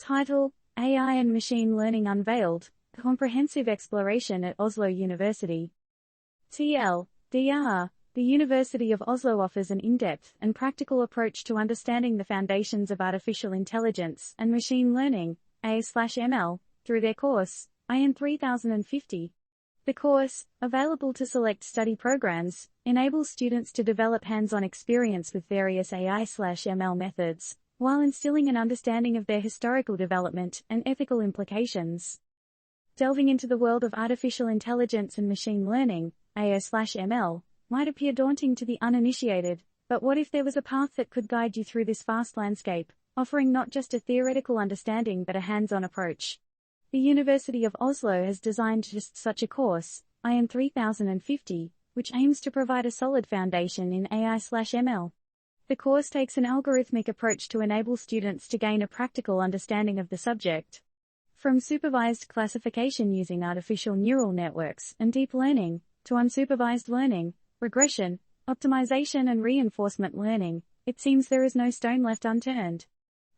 Title: AI and Machine Learning Unveiled, Comprehensive Exploration at Oslo University. TLDR: The University of Oslo offers an in-depth and practical approach to understanding the foundations of artificial intelligence and machine learning, AI/ML, through their course, IN 3050. The course, available to select study programs, enables students to develop hands-on experience with various AI/ML methods, while instilling an understanding of their historical development and ethical implications. Delving into the world of artificial intelligence and machine learning, AI/ML, might appear daunting to the uninitiated, but what if there was a path that could guide you through this vast landscape, offering not just a theoretical understanding but a hands-on approach? The University of Oslo has designed just such a course, IN 3050, which aims to provide a solid foundation in AI/ML. The course takes an algorithmic approach to enable students to gain a practical understanding of the subject. From supervised classification using artificial neural networks and deep learning, to unsupervised learning, regression, optimization and reinforcement learning, it seems there is no stone left unturned.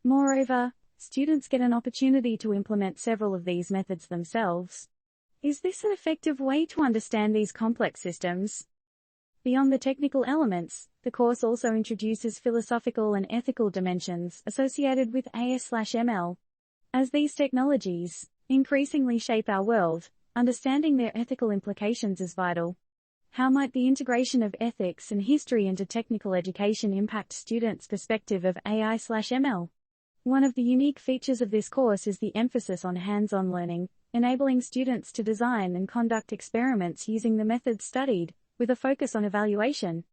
Moreover, students get an opportunity to implement several of these methods themselves. Is this an effective way to understand these complex systems? Beyond the technical elements, the course also introduces philosophical and ethical dimensions associated with AI/ML. As these technologies increasingly shape our world, understanding their ethical implications is vital. How might the integration of ethics and history into technical education impact students' perspective of AI/ML? One of the unique features of this course is the emphasis on hands-on learning, enabling students to design and conduct experiments using the methods studied, with a focus on evaluation.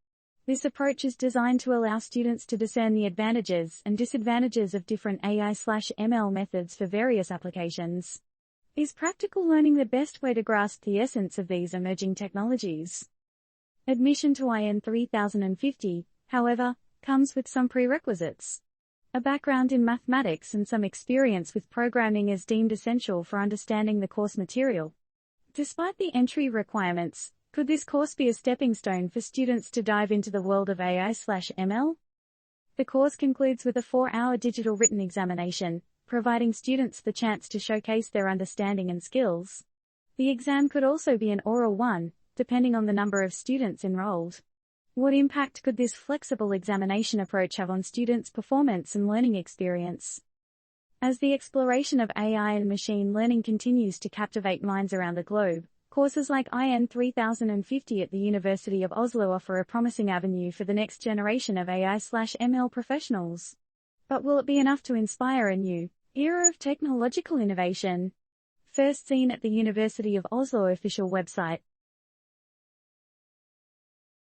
This approach is designed to allow students to discern the advantages and disadvantages of different AI/ML methods for various applications. Is practical learning the best way to grasp the essence of these emerging technologies? Admission to IN 3050, however, comes with some prerequisites. A background in mathematics and some experience with programming is deemed essential for understanding the course material. Despite the entry requirements, could this course be a stepping stone for students to dive into the world of AI/ML? The course concludes with a 4-hour digital written examination, providing students the chance to showcase their understanding and skills. The exam could also be an oral one, depending on the number of students enrolled. What impact could this flexible examination approach have on students' performance and learning experience? As the exploration of AI and machine learning continues to captivate minds around the globe, courses like IN 3050 at the University of Oslo offer a promising avenue for the next generation of AI/ML professionals. But will it be enough to inspire a new era of technological innovation? First seen at the University of Oslo official website.